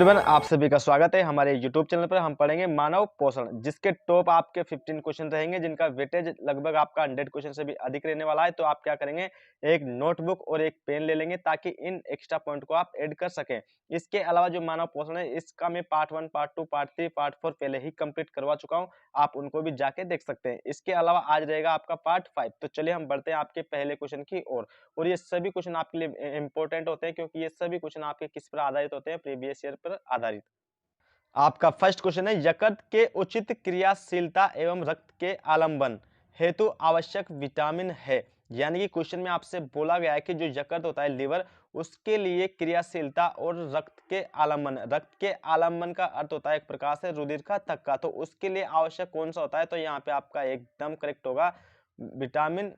Everyone, आप सभी का स्वागत है हमारे यूट्यूब चैनल पर। हम पढ़ेंगे मानव पोषण, जिसके टॉप आपके 15 क्वेश्चन रहेंगे, जिनका वेटेज लगभग आपका 100 क्वेश्चन से भी अधिक रहने वाला है। तो आप क्या करेंगे, एक नोटबुक और एक पेन ले लेंगे ताकि इन एक्स्ट्रा पॉइंट को आप ऐड कर सकें। इसके अलावा जो मानव पोषण है, इसका मैं पार्ट 1, पार्ट 2, पार्ट 3, पार्ट 4 पहले ही कंप्लीट करवा चुका हूँ। आप उनको भी जाके देख सकते हैं। इसके अलावा आज रहेगा आपका पार्ट 5। तो चलिए हम बढ़ते हैं आपके पहले क्वेश्चन की ओर। और ये सभी क्वेश्चन आपके लिए इंपॉर्टेंट होते हैं, क्योंकि ये सभी क्वेश्चन आपके किस पर आधारित होते हैं, प्रीवियस ईयर पर आधारित। आपका फर्स्ट क्वेश्चन है, यकृत के उचित क्रियाशीलता एवं रक्त के आलंबन हेतु आवश्यक विटामिन है। यानी कि क्वेश्चन में आपसे बोला गया है कि जो यकृत होता है, लिवर, उसके लिए क्रियाशीलता और रक्त के आलंबन का अर्थ होता है एक प्रकार से रुधिर का थक्का। तो उसके लिए आवश्यक कौन सा होता है, तो यहाँ पे आपका एकदम करेक्ट होगा विटामिन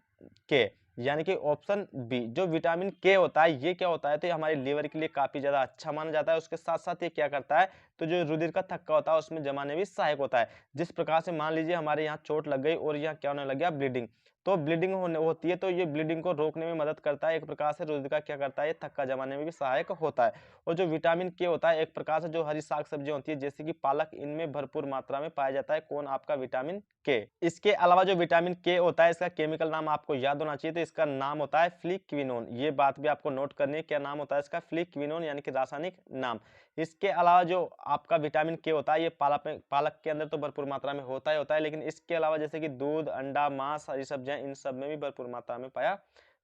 के, यानी कि ऑप्शन बी। जो विटामिन के होता है, ये क्या होता है, तो ये हमारे लीवर के लिए काफी ज्यादा अच्छा माना जाता है। उसके साथ साथ ये क्या करता है, तो जो रुधिर का थक्का होता है उसमें जमाने में भी सहायक होता है। जिस प्रकार से मान लीजिए हमारे यहाँ चोट लग गई और यहाँ क्या होने लग गया, ब्लीडिंग। तो ब्लीडिंग होने होती है, तो ये ब्लीडिंग को रोकने में मदद करता है। एक प्रकार से रुधिर का क्या करता है, ये थक्का जमाने में भी सहायक होता है। और जो विटामिन के होता है, एक प्रकार से जो हरी साग सब्जियां होती है जैसे कि पालक, इनमें भरपूर मात्रा में पाया जाता है। कौन, आपका विटामिन के। इसके अलावा जो विटामिन के होता है, इसका केमिकल नाम आपको याद होना चाहिए। तो इसका नाम होता है फ्लिक्विनोन। ये बात भी आपको नोट करनी है, क्या नाम होता है इसका, फ्लिक्विनोन, यानी कि रासायनिक नाम। इसके अलावा जो आपका विटामिन के होता है, ये पालक के अंदर तो भरपूर मात्रा में होता है, लेकिन इसके अलावा जैसे कि दूध, अंडा, मांस, हरी सब्जियां, इन सब में भी भरपूर मात्रा में पाया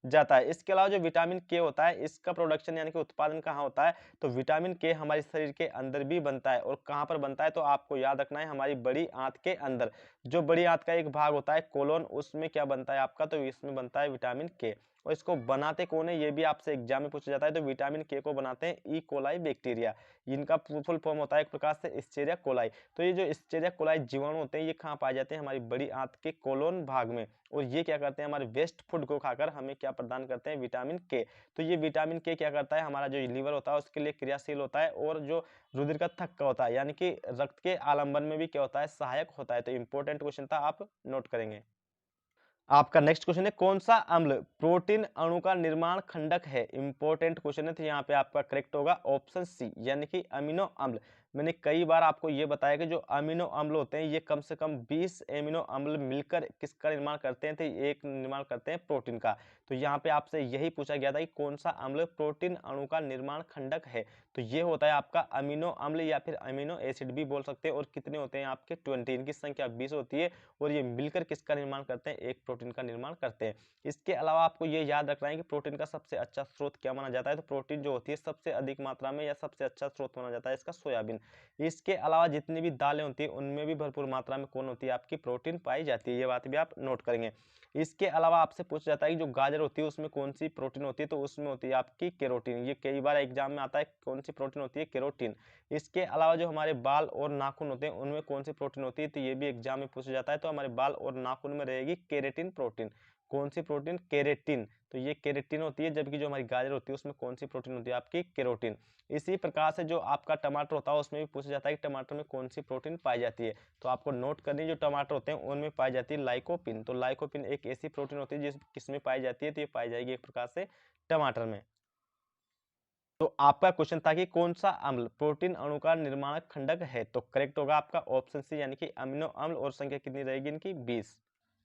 जाता है। इसके अलावा जो विटामिन के होता है, इसका प्रोडक्शन यानी कि उत्पादन कहाँ होता है, तो विटामिन के हमारे शरीर के अंदर भी बनता है। और कहाँ पर बनता है, तो आपको याद रखना है, हमारी बड़ी आंत के अंदर। जो बड़ी आंत का एक भाग होता है कोलोन, उसमें क्या बनता है आपका, तो इसमें बनता है विटामिन के। और इसको बनाते कौन है, ये भी आपसे एग्जाम में पूछा जाता है। तो विटामिन के को बनाते हैं ई कोलाई बैक्टीरिया। इनका फुल फॉर्म होता है एक प्रकार से एस्चेरिया कोलाई। तो ये जो एस्चेरिया कोलाई जीवाणु होते हैं, ये कहाँ पाए जाते हैं, हमारी बड़ी आंत के कोलोन भाग में। और ये क्या करते हैं, हमारे वेस्ट फूड को खाकर हमें क्या प्रदान करते हैं, विटामिन के। तो ये विटामिन के क्या करता है, हमारा जो लीवर होता है उसके लिए क्रियाशील होता है। और जो रुधिर का थक्का होता है, यानी कि रक्त के आलंबन में भी क्या होता है, सहायक होता है। तो इंपॉर्टेंट क्वेश्चन था, आप नोट करेंगे। आपका नेक्स्ट क्वेश्चन है, कौन सा अम्ल प्रोटीन अणु का निर्माण खंडक है। इंपॉर्टेंट क्वेश्चन है, तो यहाँ पे आपका करेक्ट होगा ऑप्शन सी, यानी कि अमीनो अम्ल। मैंने कई बार आपको ये बताया कि जो अमीनो अम्ल होते हैं, ये कम से कम 20 अमीनो अम्ल मिलकर किसका निर्माण करते हैं, तो एक निर्माण करते हैं प्रोटीन का। तो यहाँ पे आपसे यही पूछा गया था कि कौन सा अम्ल प्रोटीन अणु का निर्माण खंडक है। तो ये होता है आपका अमीनो अम्ल, या फिर अमीनो एसिड भी बोल सकते हैं। और कितने होते हैं आपके, 20, इनकी संख्या 20 होती है। और ये मिलकर किसका निर्माण करते हैं, एक प्रोटीन का निर्माण करते हैं। इसके अलावा आपको ये याद रखना है कि प्रोटीन का सबसे अच्छा स्रोत क्या माना जाता है, तो प्रोटीन जो होती है सबसे अधिक मात्रा में या सबसे अच्छा स्रोत माना जाता है इसका सोयाबीन। इसके अलावा जितनी भी दालें होती है उनमें भी भरपूर मात्रा में कौन होती है, आपकी प्रोटीन पाई जाती है। ये बात भी आप नोट करेंगे। इसके अलावा आपसे पूछा जाता है कि जो गाजर होती है उसमें कौन सी प्रोटीन होती है, तो उसमें होती है आपकी केरोटीन। ये कई बार एग्जाम में आता है, कौन सी प्रोटीन होती है, केरोटीन। इसके अलावा जो हमारे बाल और नाखून होते हैं उनमें कौन सी प्रोटीन होती है, तो ये भी एग्जाम में पूछा जाता है। तो हमारे बाल और नाखून में रहेगी केरेटिन प्रोटीन। कौन सी प्रोटीन, केरेटिन। तो ये केरेटिन होती है, जबकि जो हमारी गाजर होती है उसमें कौन सी प्रोटीन होती है, आपकी केरोटिन। इसी प्रकार से जो आपका टमाटर होता है उसमें भी पूछा जाता है कि टमाटर में कौन सी प्रोटीन पाई जाती है। तो आपको नोट करनी, जो टमाटर होते हैं उनमें पाई जाती है लाइकोपिन। तो लाइकोपिन एक ऐसी प्रोटीन होती है जिस किसमें पाई जाती है, तो ये पाई जाएगी एक प्रकार से टमाटर में। तो आपका क्वेश्चन था कि कौन सा अम्ल प्रोटीन अणु का निर्माणक खंडक है, तो करेक्ट होगा आपका ऑप्शन सी, यानी कि अमीनो अम्ल। और संख्या कितनी रहेगी इनकी, 20।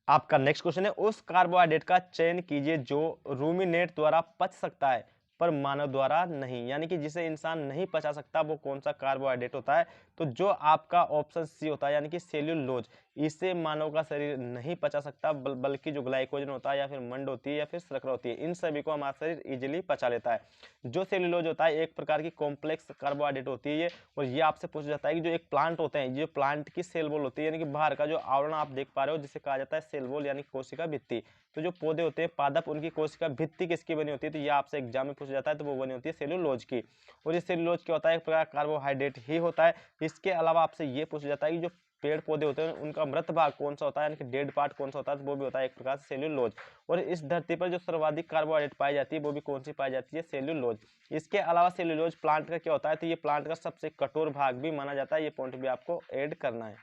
आपका नेक्स्ट क्वेश्चन है, उस कार्बोहाइड्रेट का चयन कीजिए जो रूमिनेट द्वारा पच सकता है पर मानव द्वारा नहीं, यानी कि जिसे इंसान नहीं पचा सकता, वो कौन सा कार्बोहाइड्रेट होता है, तो जो आपका ऑप्शन सी होता है, यानी कि सेल्यूलोज। इसे मानव का शरीर नहीं पचा सकता, बल्कि जो ग्लाइकोजन होता है या फिर मंड होती है या फिर शर्करा होती है, इन सभी को हमारा शरीर इजिली पचा लेता है। जो सेल्यूलोज होता है एक प्रकार की कॉम्प्लेक्स कार्बोहाइड्रेट होती है ये। और ये आपसे पूछा जाता है कि जो एक प्लांट होते हैं, ये प्लांट की सेल वॉल होती है, यानी कि बाहर का जो आवरण आप देख पा रहे हो जिसे कहा जाता है सेल वॉल, यानी कोशिका भित्ति। तो जो पौधे होते हैं पादप, उनकी कोशिका भित्ति किसकी बनी होती है, तो ये आपसे एग्जाम में पूछा जाता है, तो वो बनी होती है सेल्यूलोज की। और ये सेल्यूलोज क्या होता है, एक प्रकार कार्बोहाइड्रेट ही होता है। इसके अलावा आपसे ये पूछा जाता है कि जो पेड़ पौधे होते हैं उनका मृत भाग कौन सा होता है, यानी कि डेड पार्ट कौन सा होता है, तो वो भी होता है एक प्रकार से सेल्यूलोज। और इस धरती पर जो सर्वाधिक कार्बोहाइड्रेट पाई जाती है वो भी कौन सी पाई जाती है, सेल्यूलोज। इसके अलावा सेल्यूलोज प्लांट का क्या होता है, तो ये प्लांट का सबसे कठोर भाग भी माना जाता है। ये पॉइंट भी आपको ऐड करना है।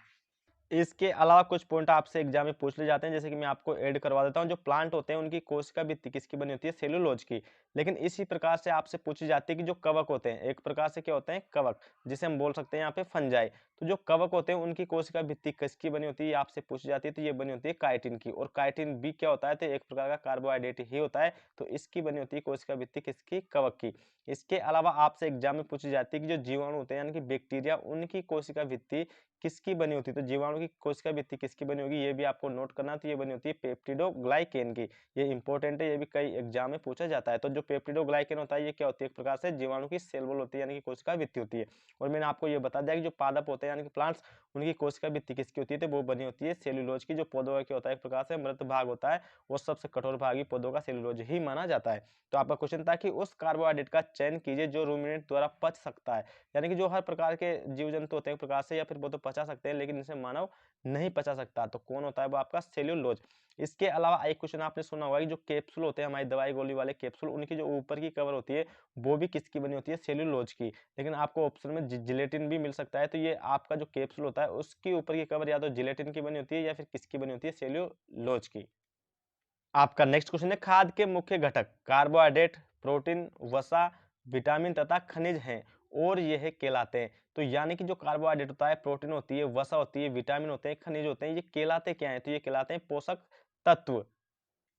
इसके अलावा कुछ पॉइंट आपसे एग्जाम में पूछ ले जाते हैं, जैसे कि मैं आपको ऐड करवा देता हूँ। जो प्लांट होते हैं उनकी कोशिका भित्ति किसकी बनी होती है? सेलुलोज की। लेकिन इसी प्रकार से आपसे पूछी जाती है कि जो कवक होते हैं, एक प्रकार से क्या होते हैं? कवक, जिसे हम बोल सकते हैं यहाँ पे फंजाई। तो जो कवक होते हैं उनकी कोशिका भित्ति किसकी बनी होती है? ये आपसे पूछी जाती है, तो ये बनी होती है काइटिन की। और काइटिन भी क्या होता है? तो एक प्रकार का कार्बोहाइड्रेट ही होता है। तो इसकी बनी होती है कोशिका भित्ति किसकी? कवक की। इसके अलावा आपसे एग्जाम में पूछी जाती है कि जो जीवाणु होते हैं यानी कि बैक्टीरिया, उनकी कोशिका भित्ति किसकी बनी होती है? तो जीवाणु की कोशिका भित्ति किसकी बनी होगी? ये भी आपको नोट करना है। तो ये बनी होती है पेप्टिडोग्लाइकेन की। ये इंपॉर्टेंट है, ये भी कई एग्जाम में पूछा जाता है। तो जो पेप्टिडोग्लाइकेन होता है ये क्या होती है? एक प्रकार से जीवाणु की सेल वॉल होती है, यानी कि कोशिका भित्ति होती है। और मैंने आपको ये बता दिया कि जो पादप होते हैं यानी कि प्लांट्स, उनकी कोशिका भित्ति किसकी होती है? तो वो बनी होती है सेल्यूलोज की। जो पौधों का क्या होता है? एक प्रकार से मृत भाग होता है, वो सबसे कठोर भाग ही पौधों का सेल्यूलोज ही माना जाता है। तो आपका क्वेश्चन था कि उस कार्बोहाइड्रेट का चयन कीजिए जो रूमिनेंट द्वारा पच सकता है। यानी कि जो हर प्रकार के जीव जंतु होते हैं एक प्रकार से, या फिर वो तो पचा सकते हैं लेकिन इसे मानव नहीं पचा सकता। तो कौन होता है? वो आपका सेल्यूलोज। इसके अलावा एक क्वेश्चन आपने सुना होगा कि जो कैप्सूल होते हैं हमारी दवाई गोली वाले कैप्सूल, उनकी जो ऊपर की कवर होती है वो भी किसकी बनी होती है? सेल्यूलोज की। लेकिन आपको ऑप्शन में जिलेटिन भी मिल सकता है। तो ये आपका जो कैप्सूल होता है उसकी ऊपर की कवर या तो जिलेटिन की बनी होती है या फिर किसकी बनी होती है? सेल्यूलोज की। आपका नेक्स्ट क्वेश्चन है, खाद्य के मुख्य घटक कार्बोहाइड्रेट, प्रोटीन, वसा, विटामिन तथा खनिज हैं और यह कहलाते हैं। तो यानी कि जो कार्बोहाइड्रेट होता है, प्रोटीन होती है, वसा होती है, विटामिन होते हैं, खनिज होते हैं, ये कहलाते क्या हैं? तो ये कहलाते हैं पोषक तत्व।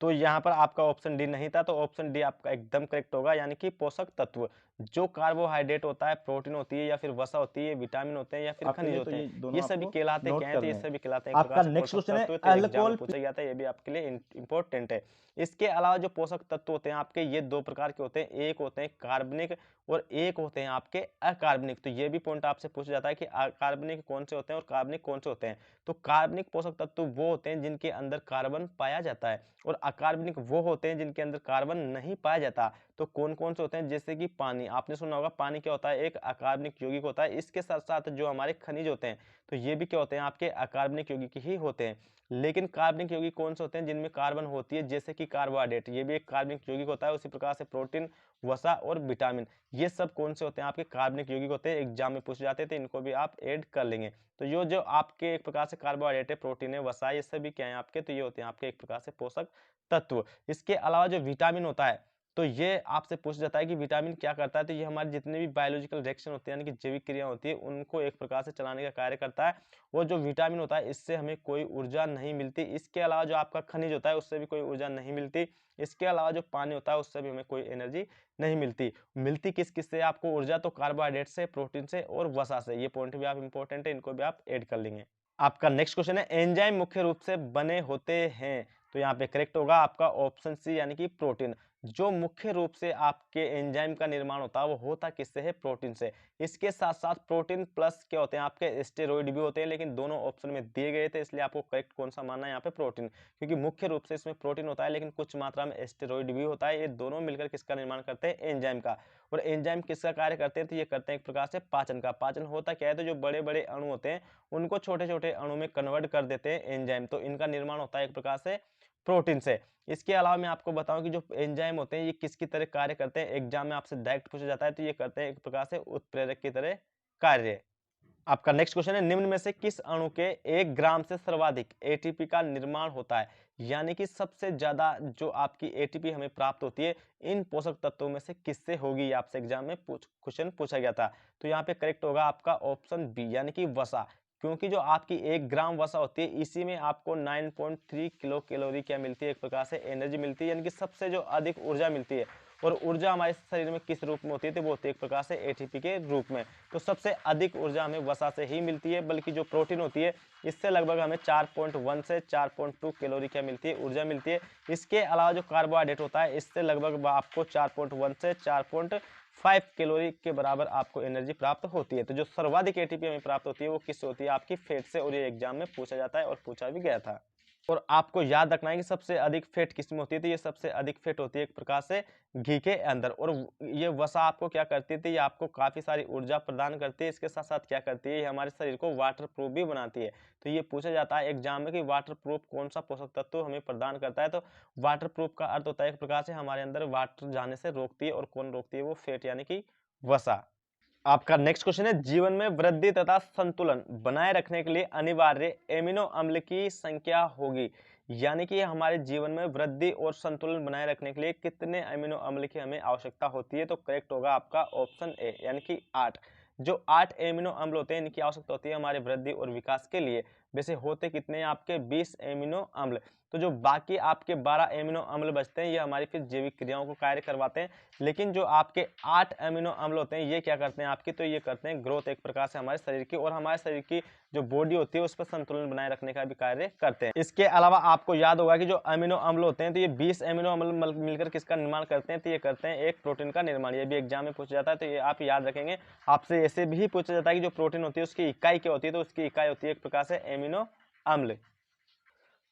तो यहाँ पर आपका ऑप्शन डी नहीं था, तो ऑप्शन डी आपका एकदम करेक्ट होगा, यानी कि पोषक तत्व। जो कार्बोहाइड्रेट होता है, प्रोटीन होती है या फिर वसा होती है, विटामिन होते हैं या फिर आपके खनिज लिए, तो होते हैं, ये ये दोनों सभी आपको कहलाते क्या नोट हैं? तो ये करने हैं। सभी कहलाते हैं एक प्रकार आपका से नेक्स्ट पोषक क्वेश्चन है तत्व। तो एग्जाम में अल्कोहल। पूछा गया था, ये भी आपके लिए इंपॉर्टेंट है। इसके अलावा जो पोषक तत्व होते हैं आपके, ये दो प्रकार के होते हैं। एक होते हैं कार्बनिक और एक होते हैं आपके अकार्बनिक। तो ये भी पॉइंट आपसे पूछा जाता है कि अकार्बनिक कौन से होते हैं और कार्बनिक कौन से होते हैं। तो कार्बनिक पोषक तत्व वो होते हैं जिनके अंदर कार्बन पाया जाता है, और अकार्बनिक वो होते हैं जिनके अंदर कार्बन नहीं पाया जाता। तो कौन कौन से होते हैं? जैसे कि पानी, आपने सुना होगा पानी क्या होता है? एक अकार्बनिक यौगिक होता है। इसके साथ साथ जो हमारे खनिज होते हैं, तो ये भी क्या होते हैं? आपके अकार्बनिक यौगिक ही होते हैं। लेकिन कार्बनिक यौगिक कौन से होते हैं? जिनमें कार्बन होती है, जैसे कि कार्बोहाइड्रेट, ये भी एक कार्बनिक यौगिक होता है। उसी प्रकार से प्रोटीन, वसा और विटामिन, ये सब कौन से होते हैं? आपके कार्बनिक यौगिक होते हैं। एग्जाम में पूछे जाते हैं, तो इनको भी आप ऐड कर लेंगे। तो ये जो आपके एक प्रकार से कार्बोहाइड्रेट है, प्रोटीन है, वसा, ये सभी क्या है आपके? तो ये होते हैं आपके एक प्रकार से पोषक तत्व। इसके अलावा जो विटामिन होता है, तो ये आपसे पूछा जाता है कि विटामिन क्या करता है? तो ये हमारे जितने भी बायोलॉजिकल रिएक्शन होते हैं, यानी कि जैविक क्रिया होती है, उनको एक प्रकार से चलाने का कार्य करता है। और जो विटामिन होता है, इससे हमें कोई ऊर्जा नहीं मिलती। इसके अलावा जो आपका खनिज होता है, उससे भी कोई ऊर्जा नहीं मिलती। इसके अलावा जो पानी होता है, उससे भी हमें कोई एनर्जी नहीं मिलती। मिलती किस से आपको ऊर्जा? तो कार्बोहाइड्रेट से, प्रोटीन से और वसा से। ये पॉइंट भी आप इंपॉर्टेंट है, इनको भी आप ऐड कर लेंगे। आपका नेक्स्ट क्वेश्चन है, एंजाइम मुख्य रूप से बने होते हैं। तो यहाँ पे करेक्ट होगा आपका ऑप्शन सी, यानी कि प्रोटीन। जो मुख्य रूप से आपके एंजाइम का निर्माण होता है वो होता किससे है? प्रोटीन से। इसके साथ साथ प्रोटीन प्लस क्या होते हैं आपके? स्टेरॉइड भी होते हैं, लेकिन दोनों ऑप्शन में दिए गए थे, इसलिए आपको करेक्ट कौन सा मानना है यहाँ पे? प्रोटीन। क्योंकि मुख्य रूप से इसमें प्रोटीन होता है, लेकिन कुछ मात्रा में स्टेरॉइड भी होता है। ये दोनों मिलकर किसका निर्माण करते हैं? एंजाइम का। और एंजाइम किसका कार्य करते हैं? तो ये करते हैं एक प्रकार से पाचन का। पाचन होता क्या है? तो जो बड़े बड़े अणु होते हैं उनको छोटे छोटे अणु में कन्वर्ट कर देते हैं एंजाइम। तो इनका निर्माण होता है एक प्रकार से प्रोटीन से। इसके अलावा मैं आपको बताऊं कि जो एंजाइम होते हैं ये किसकी तरह कार्य करते हैं, एग्जाम में आपसे डायरेक्ट पूछा जाता है। तो ये करते हैं एक प्रकार से उत्प्रेरक की तरह कार्य। आपका नेक्स्ट क्वेश्चन है, निम्न में से किस अणु के 1 ग्राम से सर्वाधिक एटीपी का निर्माण होता है? यानी कि सबसे ज्यादा जो आपकी एटीपी हमें प्राप्त होती है, इन पोषक तत्वों में से किससे होगी? ये आपसे एग्जाम में क्वेश्चन पूछा गया था। तो यहाँ पे करेक्ट होगा आपका ऑप्शन बी, यानी कि वसा। क्योंकि जो आपकी 1 ग्राम वसा होती है, इसी में आपको 9.3 किलो कैलोरी क्या मिलती है? एक प्रकार से एनर्जी मिलती है, यानी कि सबसे जो अधिक ऊर्जा मिलती है। और ऊर्जा हमारे शरीर में किस रूप में होती है? तो वो होती है एक प्रकार से एटीपी के रूप में। तो सबसे अधिक ऊर्जा हमें वसा से ही मिलती है, बल्कि जो प्रोटीन होती है इससे लगभग हमें 4.1 से 4.2 कैलोरी क्या मिलती है? ऊर्जा मिलती है। इसके अलावा जो कार्बोहाइड्रेट होता है, इससे लगभग आपको 4.1 से 4.5 कैलोरी के बराबर आपको एनर्जी प्राप्त होती है। तो जो सर्वाधिक एटीपी हमें प्राप्त होती है वो किससे होती है? आपकी फैट से। और ये एग्जाम में पूछा जाता है और पूछा भी गया था। और आपको याद रखना है कि सबसे अधिक फैट किसमें होती है? तो ये सबसे अधिक फैट होती है एक प्रकार से घी के अंदर। और ये वसा आपको क्या करती थी? ये आपको काफी सारी ऊर्जा प्रदान करती है। इसके साथ साथ क्या करती है? ये हमारे शरीर को वाटर प्रूफ भी बनाती है। तो ये पूछा जाता है एग्जाम में कि वाटर प्रूफ कौन सा पोषक तत्व हमें प्रदान करता है? तो वाटर प्रूफ का अर्थ होता है एक प्रकार से हमारे अंदर वाटर जाने से रोकती है। और कौन रोकती है? वो फैट, यानी कि वसा। आपका नेक्स्ट क्वेश्चन है, जीवन में वृद्धि तथा संतुलन बनाए रखने के लिए अनिवार्य एमिनो अम्ल की संख्या होगी। यानी कि हमारे जीवन में वृद्धि और संतुलन बनाए रखने के लिए कितने अमीनो अम्ल की हमें आवश्यकता होती है? तो करेक्ट होगा आपका ऑप्शन ए, यानी कि 8। जो 8 एमिनो अम्ल होते हैं इनकी आवश्यकता होती है हमारे वृद्धि और विकास के लिए। वैसे होते कितने हैं आपके? 20 एमिनो अम्ल। तो जो बाकी आपके 12 एमिनो अम्ल बचते हैं ये हमारी फिर जैविक क्रियाओं को कार्य करवाते हैं। लेकिन जो आपके 8 अमीनो अम्ल होते हैं ये क्या करते हैं आपकी? तो ये करते हैं ग्रोथ एक प्रकार से हमारे शरीर की, और हमारे शरीर की जो बॉडी होती है उस पर संतुलन बनाए रखने का भी कार्य करते हैं। इसके अलावा आपको याद होगा कि जो अमीनो अम्ल होते हैं तो ये 20 अमीनो अम्ल मिलकर किसका निर्माण करते हैं? तो ये करते हैं एक प्रोटीन का निर्माण। ये भी एग्जाम में पूछा जाता है तो ये आप याद रखेंगे। आपसे ऐसे भी पूछा जाता है कि जो प्रोटीन होती है उसकी इकाई क्या होती है? तो उसकी इकाई होती है एक प्रकार से एमिनो अम्ल।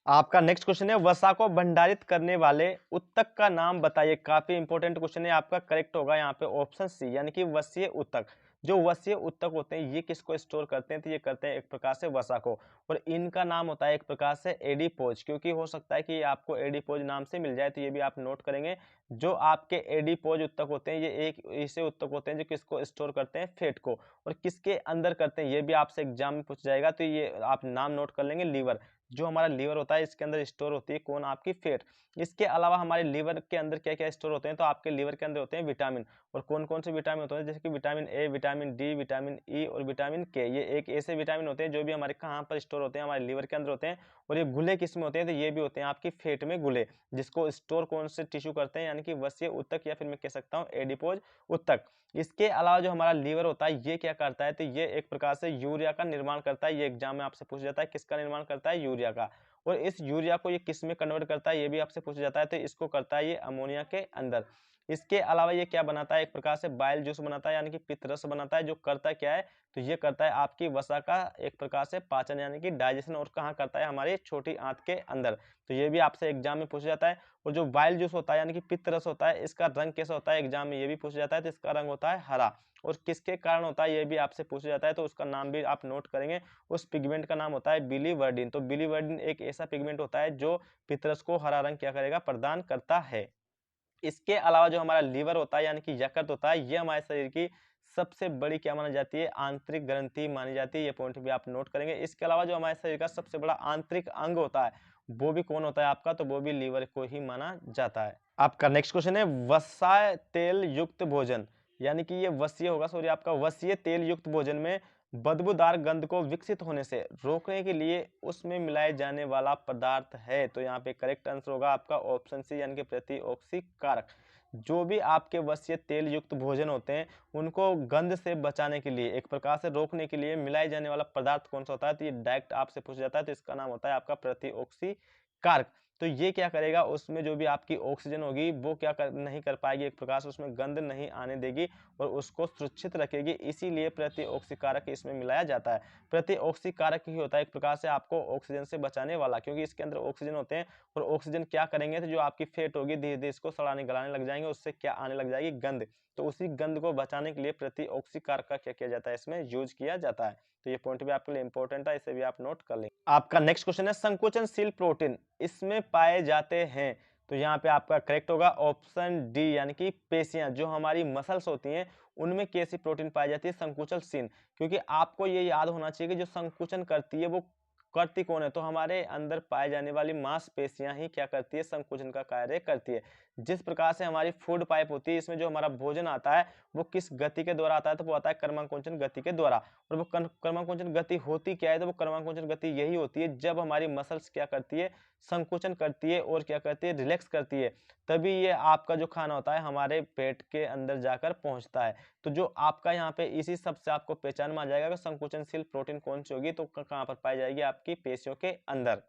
आपका नेक्स्ट क्वेश्चन है, वसा को भंडारित करने वाले उत्तक का नाम बताइए। काफी इंपॉर्टेंट क्वेश्चन है आपका। करेक्ट होगा यहाँ पे ऑप्शन सी, यानी कि वसीय उत्तक। जो वसीय उत्तक होते हैं ये किसको स्टोर करते हैं? तो ये करते हैं एक प्रकार से वसा को, और इनका नाम होता है एक प्रकार से एडिपोज। क्योंकि हो सकता है कि आपको एडिपोज नाम से मिल जाए, तो ये भी आप नोट करेंगे। जो आपके एडिपोज उत्तक होते हैं ये एक ऐसे उत्तक होते हैं जो किसको स्टोर करते हैं? फैट को। और किसके अंदर करते हैं ये भी आपसे एग्जाम में पूछ जाएगा, तो ये आप नाम नोट कर लेंगे, लीवर। जो हमारा लीवर होता है इसके अंदर स्टोर होती है कौन? आपकी फैट। इसके अलावा हमारे लीवर के अंदर क्या क्या स्टोर होते हैं? तो आपके लीवर के अंदर होते हैं विटामिन। और कौन कौन से विटामिन होते हैं? जैसे कि vitamin A, vitamin D, vitamin E और विटामिन के। ये एक ऐसे विटामिन होते हैं जो भी हमारे कहाँ पर स्टोर होते हैं? हमारे लीवर के अंदर होते हैं। और ये घुले किस में होते हैं? तो ये भी होते हैं आपकी फैट में घुले, जिसको स्टोर कौन से टिश्यू करते हैं? यानी कि वसीय उत्तक, या फिर मैं कह सकता हूँ एडिपोज उत्तक। इसके अलावा जो हमारा लीवर होता है ये क्या करता है? तो ये एक प्रकार से यूरिया का निर्माण करता है। ये एग्जाम में आपसे पूछा जाता है, किसका निर्माण करता है? यूरिया का। और इस यूरिया को ये किस में कन्वर्ट करता है? ये भी आपसे पूछा जाता है। तो इसको करता है ये अमोनिया के अंदर। इसके अलावा ये क्या बनाता है? एक प्रकार से बाइल जूस बनाता है, यानी कि पित्त रस बनाता है। जो करता क्या है? तो ये करता है आपकी वसा का एक प्रकार से पाचन, यानी कि डाइजेशन। और कहाँ करता है? हमारी छोटी आंत के अंदर। तो ये भी आपसे एग्जाम में पूछा जाता है। और जो बाइल जूस होता है यानी कि पित्त रस होता है, इसका रंग कैसा होता है? एग्जाम में ये भी पूछा जाता है। तो इसका रंग होता है हरा। और किसके कारण होता है? ये भी आपसे पूछा जाता है, तो उसका नाम भी आप नोट करेंगे। उस पिगमेंट का नाम होता है बिलीवर्डिन। तो बिलीवर्डिन एक ऐसा पिगमेंट होता है जो पित्तरस को हरा रंग क्या करेगा? प्रदान करता है। इसके अलावा जो हमारा लीवर होता है यानी कि यकृत होता है, ये हमारे शरीर की सबसे बड़ी क्या मानी जाती है? आंतरिक ग्रंथि मानी जाती है। ये पॉइंट भी आप नोट करेंगे। इसके अलावा जो हमारे शरीर का सबसे बड़ा आंतरिक अंग होता है वो भी कौन होता है आपका? तो वो भी लीवर को ही माना जाता है। आपका नेक्स्ट क्वेश्चन है, वसा तेल युक्त भोजन, यानी कि ये वसीय होगा, सॉरी आपका वसीय तेल युक्त भोजन में बदबूदार गंध को विकसित होने से रोकने के लिए उसमें मिलाए जाने वाला पदार्थ है। तो यहाँ पे करेक्ट आंसर होगा आपका ऑप्शन सी, यानी कि प्रतिऑक्सी कारक। जो भी आपके वसीय तेल युक्त भोजन होते हैं उनको गंध से बचाने के लिए, एक प्रकार से रोकने के लिए मिलाए जाने वाला पदार्थ कौन सा होता है? तो ये डायरेक्ट आपसे पूछा जाता है। तो इसका नाम होता है आपका प्रतिऑक्सी कारक। तो ये क्या करेगा? उसमें जो भी आपकी ऑक्सीजन होगी वो क्या नहीं कर पाएगी, एक प्रकार से उसमें गंध नहीं आने देगी और उसको सुरक्षित रखेगी। इसीलिए प्रतिऑक्सीकारक इसमें मिलाया जाता है। प्रतिऑक्सीकारक ही होता है एक प्रकार से आपको ऑक्सीजन से बचाने वाला, क्योंकि इसके अंदर ऑक्सीजन होते हैं। और ऑक्सीजन क्या करेंगे? तो जो आपकी फैट होगी धीरे धीरे इसको सड़ाने गलाने लग जाएंगे, उससे क्या आने लग जाएगी? गंध। तो उसी गंध को बचाने के लिए प्रतिऑक्सीकारक का क्या किया जाता है? इसमें यूज किया जाता है। तो ये पॉइंट भी आपके लिए इंपॉर्टेंट है, इसे भी आप नोट कर लेंगे। आपका नेक्स्ट क्वेश्चन है, संकोचनशील प्रोटीन इसमें पाए जाते हैं। तो यहाँ पे आपका करेक्ट होगा ऑप्शन डी, यानी कि पेशियां। जो हमारी मसल्स होती हैं उनमें कैसी प्रोटीन पाई जाती है? संकुचनशील। क्योंकि आपको ये याद होना चाहिए कि जो संकुचन करती है वो करती कौन है? तो हमारे अंदर पाई जाने वाली मांसपेशियां ही क्या करती है? संकुचन का कार्य करती है। जिस प्रकार से हमारी फूड पाइप होती है, इसमें जो हमारा भोजन आता है वो किस गति के द्वारा आता है? तो वो आता है कर्मांकुंचन गति के द्वारा। और वो कर्मांकुंचन गति होती क्या है? तो वो कर्मांकुंचन गति यही होती है जब हमारी मसल्स क्या करती है? संकुचन करती है और क्या करती है? रिलैक्स करती है। तभी ये आपका जो खाना होता है हमारे पेट के अंदर जाकर पहुंचता है। तो जो आपका यहाँ पे इसी सब से आपको पहचान में आ जाएगा कि संकुचनशील प्रोटीन कौन सी होगी, तो कहाँ पर पाई जाएगी? आपकी पेशियों के अंदर।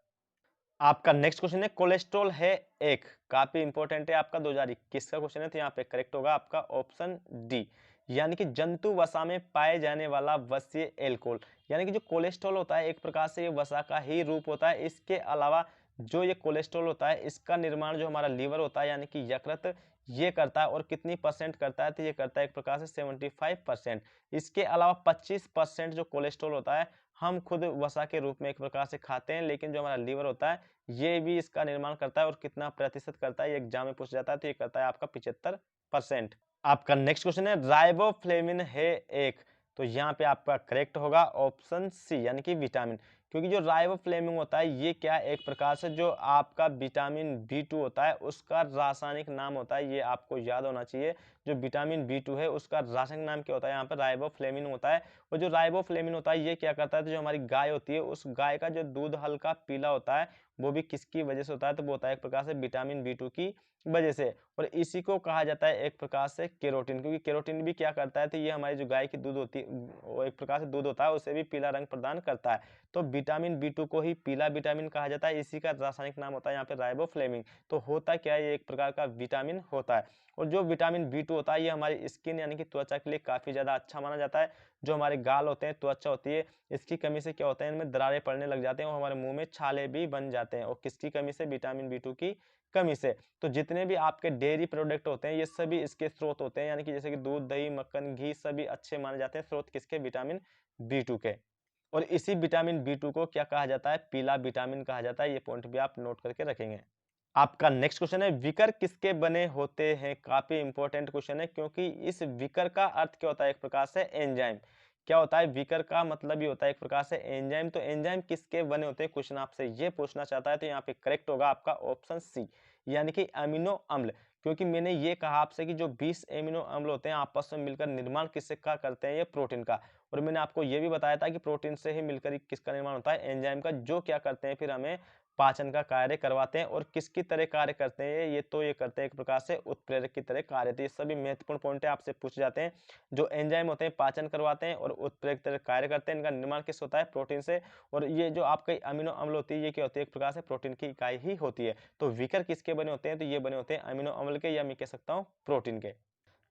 आपका नेक्स्ट क्वेश्चन है, कोलेस्ट्रॉल है एक। काफी इंपॉर्टेंट है आपका 2021 का क्वेश्चन है। तो यहाँ पे करेक्ट होगा आपका ऑप्शन डी, यानी कि जंतु वसा में पाए जाने वाला वसीय एल्कोहल। यानी कि जो कोलेस्ट्रॉल होता है एक प्रकार से ये वसा का ही रूप होता है। इसके अलावा जो ये कोलेस्ट्रॉल होता है इसका निर्माण जो हमारा लीवर होता है यानी कि यकृत ये करता है। और कितनी परसेंट करता है? तो ये करता है एक प्रकार से 75%। इसके अलावा 25% जो कोलेस्ट्रॉल होता है हम खुद वसा के रूप में एक प्रकार से खाते हैं, लेकिन जो हमारा लीवर होता है ये भी इसका निर्माण करता है और कितना प्रतिशत करता है ये एग्जाम में पूछा जाता है, तो ये करता है आपका 75%। आपका नेक्स्ट क्वेश्चन है राइबोफ्लेविन है एक, तो यहाँ पे आपका करेक्ट होगा ऑप्शन सी यानी कि विटामिन, क्योंकि जो राइबोफ्लेविन होता है ये क्या एक प्रकार से जो आपका विटामिन बी2 होता है उसका रासायनिक नाम होता है, ये आपको याद होना चाहिए। जो विटामिन बी2 है उसका रासायनिक नाम क्या होता है, यहाँ पर राइबोफ्लेविन होता है। और जो राइबोफ्लेविन होता है ये क्या करता है, तो जो हमारी गाय होती है उस गाय का जो दूध हल्का पीला होता है वो भी किसकी वजह से होता है, तो वो होता है एक प्रकार से विटामिन बी2 की वजह से। और इसी को कहा जाता है एक प्रकार से केरोटिन, क्योंकि केरोटिन भी क्या करता है, तो ये हमारी जो गाय की दूध होती है वो एक प्रकार से दूध होता है उसे भी पीला रंग प्रदान करता है। तो विटामिन बी2 को ही पीला विटामिन कहा जाता है, इसी का रासायनिक नाम होता है यहाँ पे राइबोफ्लेविन। तो होता क्या है, ये एक प्रकार का विटामिन होता है। और जो विटामिन बी2 होता है ये हमारी स्किन यानी कि त्वचा के लिए काफी ज्यादा अच्छा माना जाता है। जो हमारे गाल होते हैं, त्वचा होती है, इसकी कमी से क्या होता है, इनमें दरारें पड़ने लग जाते हैं और हमारे मुंह में छाले भी बन जाते हैं, और किसकी कमी से, विटामिन बी2 की कमी से। तो जितने भी आपके डेयरी प्रोडक्ट होते हैं ये सभी इसके स्रोत होते हैं, यानी कि जैसे कि दूध, दही, मक्खन, घी सभी अच्छे माने जाते हैं स्रोत किसके, विटामिन बी2 के। और इसी विटामिन बी2 को क्या कहा जाता है, पीला विटामिन कहा जाता है। ये पॉइंट भी आप नोट करके रखेंगे। आपका नेक्स्ट क्वेश्चन है विकर किसके बने होते हैं, काफी इंपॉर्टेंट क्वेश्चन है, क्योंकि इस विकर का अर्थ क्या होता है, एक प्रकार से एंजाइम। क्या होता है, विकर का मतलब ही होता है एक प्रकार से एंजाइम। तो एंजाइम किसके बने होते हैं, क्वेश्चन आपसे ये पूछना चाहता है, तो यहाँ पे करेक्ट होगा आपका ऑप्शन सी यानी कि अमीनो अम्ल। क्योंकि मैंने ये कहा आपसे कि जो 20 एमिनो अम्ल होते हैं आपस में मिलकर निर्माण किससे का करते हैं, ये प्रोटीन का। और मैंने आपको ये भी बताया था कि प्रोटीन से ही मिलकर ही किसका निर्माण होता है, एंजाइम का, जो क्या करते हैं फिर हमें पाचन का कार्य करवाते हैं। और किसकी तरह कार्य करते हैं ये, तो ये करते हैं एक प्रकार से उत्प्रेरक की तरह कार्य। तो ये सभी महत्वपूर्ण पॉइंट है, आपसे पूछे जाते हैं। जो एंजाइम होते हैं पाचन करवाते हैं और उत्प्रेरक तरह कार्य करते हैं, इनका निर्माण किस होता है, प्रोटीन से। और ये जो आपके अमीनो अम्ल होती है ये क्या होती है, एक प्रकार से प्रोटीन की इकाई ही होती है। तो विकर किसके बने होते हैं, तो ये बने होते हैं अमीनो अम्ल के, या मैं कह सकता हूँ प्रोटीन के।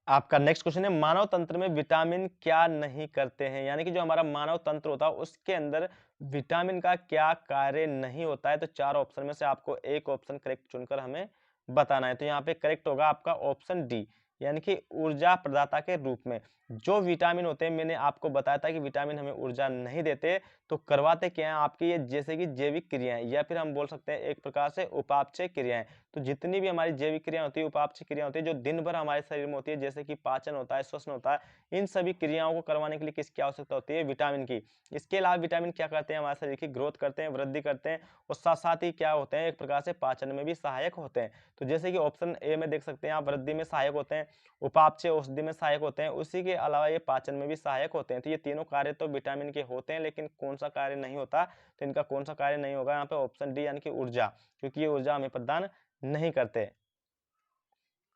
आपका नेक्स्ट क्वेश्चन है मानव तंत्र में विटामिन क्या नहीं करते हैं, यानी कि जो हमारा मानव तंत्र होता है उसके अंदर विटामिन का क्या कार्य नहीं होता है। तो चार ऑप्शन में से आपको एक ऑप्शन करेक्ट चुनकर हमें बताना है। तो यहाँ पे करेक्ट होगा आपका ऑप्शन डी यानी कि ऊर्जा प्रदाता के रूप में। जो विटामिन होते हैं, मैंने आपको बताया था कि विटामिन हमें ऊर्जा नहीं देते, तो करवाते क्या है आपकी ये, जैसे कि जैविक क्रियाएं, या फिर हम बोल सकते हैं एक प्रकार से उपापचय क्रियाएं। तो जितनी भी हमारी जैविक क्रिया होती है, उपापचय क्रिया होती है, जो दिन भर हमारे शरीर में होती है, जैसे कि पाचन होता है, श्वसन होता है, इन सभी क्रियाओं को करवाने के लिए किसकी आवश्यकता होती है, विटामिन की। इसके अलावा विटामिन क्या करते हैं, हमारे शरीर की ग्रोथ करते हैं, वृद्धि करते हैं, और साथ साथ ही क्या होते हैं, एक प्रकार से पाचन में भी सहायक होते हैं। तो जैसे कि ऑप्शन ए में देख सकते हैं आप, वृद्धि में सहायक होते हैं, उपापचय औषधि में सहायक होते हैं, उसी के अलावा ये पाचन में भी सहायक होते हैं। तो ये तीनों कार्य तो विटामिन के होते हैं, लेकिन कौन सा कार्य नहीं होता, तो इनका कौन सा कार्य नहीं होगा, यहाँ पे ऑप्शन डी यानी कि ऊर्जा, क्योंकि ये ऊर्जा हमें प्रदान नहीं करते।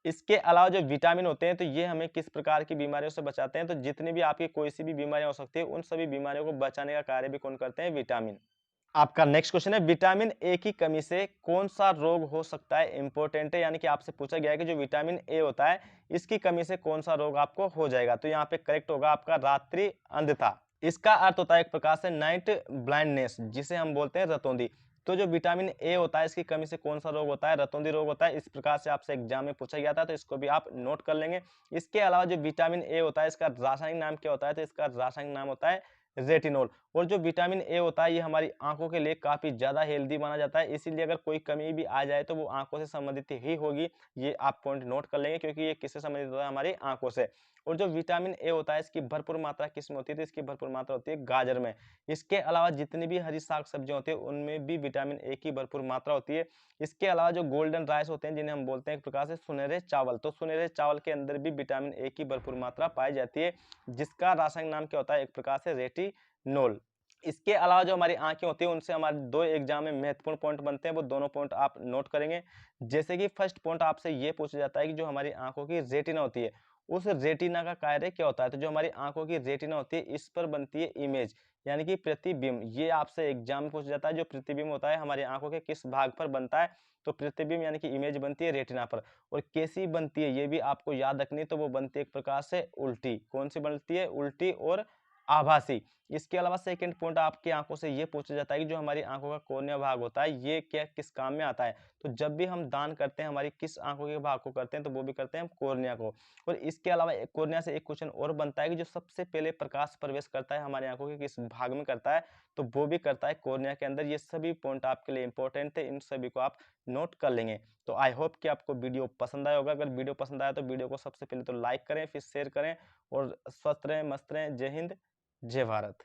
इसके अलावा जो विटामिन होते हैं तो ये हमें किस प्रकार की बीमारियों से बचाते हैं, तो जितनी भी आपकी कोई सी भी बीमारियां हो सकती है उन सभी बीमारियों को बचाने का कार्य भी कौन करते हैं, विटामिन। आपका नेक्स्ट क्वेश्चन है विटामिन ए की कमी से कौन सा रोग हो सकता है, इंपॉर्टेंट है, यानी कि आपसे पूछा गया है कि जो विटामिन ए होता है इसकी कमी से कौन सा रोग आपको हो जाएगा। तो यहाँ पे करेक्ट होगा आपका रात्रि अंधता। इसका अर्थ होता है एक प्रकार से नाइट ब्लाइंडनेस, जिसे हम बोलते हैं रतौंधी। तो जो विटामिन ए होता है इसकी कमी से कौन सा रोग होता है, रतौंधी रोग होता है। इस प्रकार से आपसे एग्जाम में पूछा गया था, तो इसको भी आप नोट कर लेंगे। इसके अलावा जो विटामिन ए होता है इसका रासायनिक नाम क्या होता है, तो इसका रासायनिक नाम होता है रेटिनॉल। और जो विटामिन ए होता है ये हमारी आंखों के लिए काफी ज्यादा हेल्दी माना जाता है, इसीलिए अगर कोई कमी भी आ जाए तो वो आंखों से संबंधित ही होगी। ये आप पॉइंट नोट कर लेंगे, क्योंकि ये किससे संबंधित होता है, हमारी आंखों से। और जो विटामिन ए होता है इसकी भरपूर मात्रा किसमें होती है, तो इसकी भरपूर मात्रा होती है गाजर में। इसके अलावा जितनी भी हरी साग सब्जियां होती है उनमें भी विटामिन ए की भरपूर मात्रा होती है। इसके अलावा जो गोल्डन राइस होते हैं जिन्हें हम बोलते हैं एक प्रकार से सुनहरे चावल, तो सुनहरे चावल के अंदर भी विटामिन ए की भरपूर मात्रा पाई जाती है, जिसका रासायनिक नाम क्या होता है, एक प्रकार से रेटिनोल। इसके अलावा जो हमारी आंखें होती है उनसे हमारे दो एग्जाम में महत्वपूर्ण पॉइंट बनते हैं, वो दोनों पॉइंट आप नोट करेंगे। जैसे कि फर्स्ट पॉइंट आपसे ये पूछा जाता है कि जो हमारी आंखों की रेटिना होती है उस रेटिना का कार्य क्या होता है। तो जो हमारी आंखों की रेटिना होती है इस पर बनती है इमेज, यानी कि प्रतिबिंब। ये आपसे एग्जाम में पूछा जाता है, जो प्रतिबिंब होता है हमारी आंखों के किस भाग पर बनता है, तो प्रतिबिंब यानी कि इमेज बनती है रेटिना पर। और कैसी बनती है ये भी आपको याद रखनी है, तो वो बनती है एक प्रकार से उल्टी। कौन सी बनती है, उल्टी और आभासी। इसके अलावा सेकंड पॉइंट आपकी आंखों से ये पूछा जाता है कि जो हमारी आंखों का कोर्निया भाग होता है ये क्या किस काम में आता है। तो जब भी हम दान करते हैं हमारी किस आंखों के भाग को करते हैं, तो वो भी करते हैं हम कोर्निया को। और इसके अलावा कोर्निया से एक क्वेश्चन और बनता है कि जो सबसे पहले प्रकाश प्रवेश करता है हमारी आंखों के किस भाग में करता है, तो वो भी करता है कोर्निया के अंदर। ये सभी पॉइंट आपके लिए इंपॉर्टेंट थे, इन सभी को आप नोट कर लेंगे। तो आई होप कि आपको वीडियो पसंद आया होगा। अगर वीडियो पसंद आया तो वीडियो को सबसे पहले तो लाइक करें, फिर शेयर करें और स्वस्थ रहें, मस्त रहें। जय हिंद, जय भारत।